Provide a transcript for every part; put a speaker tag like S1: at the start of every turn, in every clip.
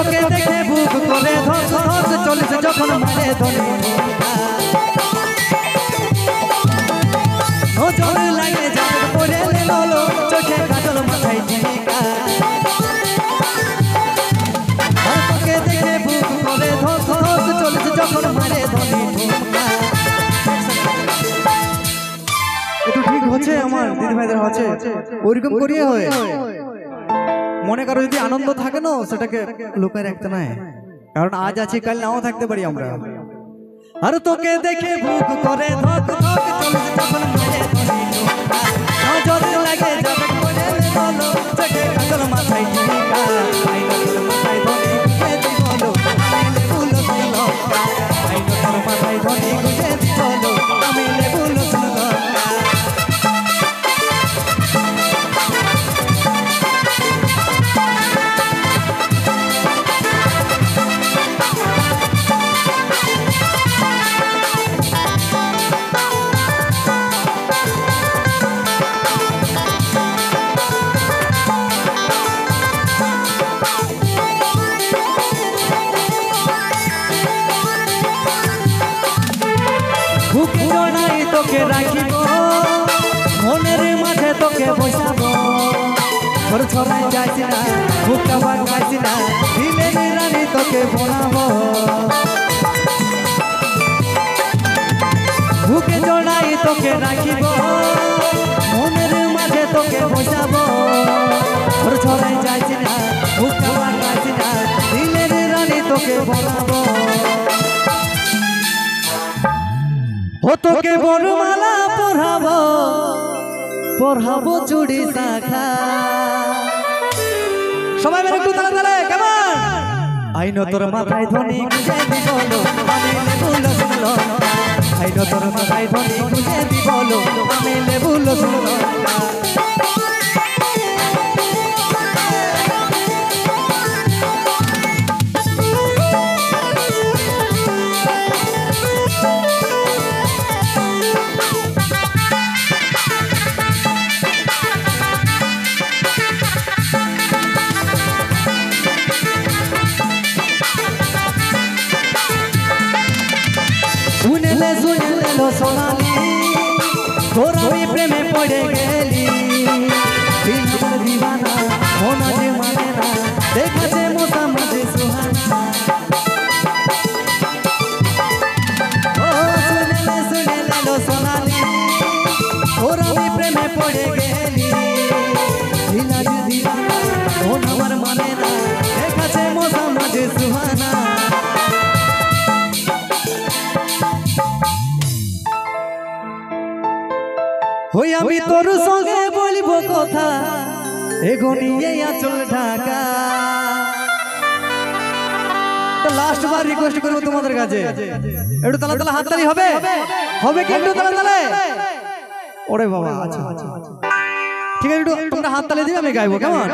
S1: তোকে দেখে বুক করে ধক ধক চলেছে যখন মারে ধরে নজর লাগে যাবে পড়ে লেলো চোখে কাজল মাথায় টিকা তোকে দেখে বুক করে ধক ধক চলেছে যখন মারে ধরে একটু ঠিক হচ্ছে আমার দিদি ভাইদের হচ্ছে ওইরকম করিয়ে হয় মনে করো যদি আনন্দ থাকে না সেটাকে লুকায় রাখতে নাই কারণ আজ আছে কাল নাও থাকতে পারি আমরা আর তোকে দেখে বুক করে ধক ধক চলেছে যখন মারে ধরে নজর লাগে যাবে পড়ে বলো চোখে কাজল মাথায় টিকা আইনা তোর মাথায় ধরে গুজে দি বলো আমি লেবুল শুনলো আইনা তোর মাথায় ধরে গুজে দি বলো আমি লেবুল শুনলো বুকে জড়াই তোকে রাখিব মনের মাঝে তোকে বসাবো তোর ছড়াই যাইছি না বুকটা বাগাইছি না দিলের রানী তোকে বনাবো বুকে জড়াই তোকে রাখিব মনের মাঝে তোকে বসাবো তোর ছড়াই যাইছি না বুকটা বাগাইছি না দিলের রানী তোকে বনাবো ও তোকে বরমালা পরাবো পরাবো চুড়ি শাখা সবাই মিলে একটু তালে তালে কেমন আইনো তোর মাথায় ধ্বনি গুজে দি বলো আমি লেবুল শুনলো আইনো তোর মাথায় ধ্বনি গুজে দি বলো আমি লেবুল শুনলো सुनले लो सोनाली तोरा भी प्रेमे पड़े गेली दिल दीवाना होना जे माने ना देखा जे मोटा मजे सुहाना ओ सुनले लो सोनाली तोरा भी प्रेमे पड़े गेली दिल दीवाना होना मर माने ना देखा जे मोटा मजे सुहाना হই আমি তোর সঙ্গে বলবো কথা এগোনিয়ে আঁচল ঢাকা তো লাস্ট বার রিকোয়েস্ট করব তোমাদের কাছে একটু তালা তালা হাততালি হবে হবে কি একটু তালা তালে ওরে বাবা আচ্ছা ঠিক আছে একটু তোমরা হাততালি দিবে আমি গাইবো কেমন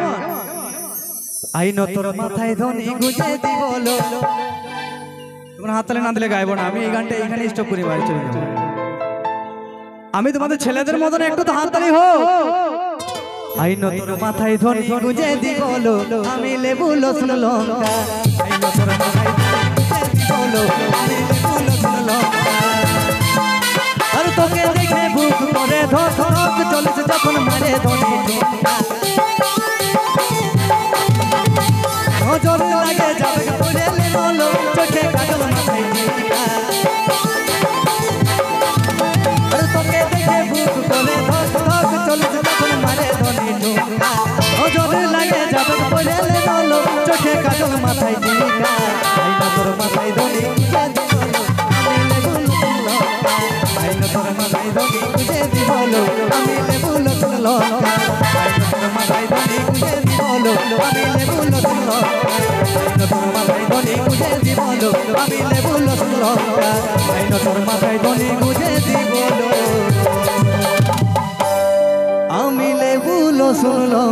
S1: আইনো তোর মাথায় ধ্বনি গুজে দি বলো তোমরা হাততালি না দিলে গাইবো না আমি এই গানটা এখানে স্টপ করি ভাই চলে যাবো আমি তোমাদের ছেলেদের মতন একটু তো হাততালি হোক আইনো তোর মাথায় ধ্বনি গুজে দি বলো আমি লেবুল শুনলো আইনো তোর মাথায় ধ্বনি গুজে দি বলো আমি লেবুল শুনলো আর তোকে দেখে বুক করে ধক ধক চলেছে যখন মারে ধরে নজর লাগে যাবে পড়ে লেলো চোখে কাজল মাথায় টিকা তোকে দেখে বুক করে ধক ধক চলেছে যখন মারে ধরে ঢোকা নজর লাগে যাবে পড়ে লেলো চোখে কাজল মাথায় টিকা আইনা তোর মাথায় ধরে গুজে দি বলো আমি লেবুল শুনলো আইনা তোর মাথায় ধরে গুজে দি বলো আমি লেবুল শুনলো আইনা তোর মাথায় ধরে গুজে দি বলো আমি লেবুল শুনলো আইনা তোর মাথায় ধরে গুজে দি বলো আমি লেবুল শুনলো আইনা তোর মাথায় ধরে গুজে দি বলো আমি লেবুল শুনলো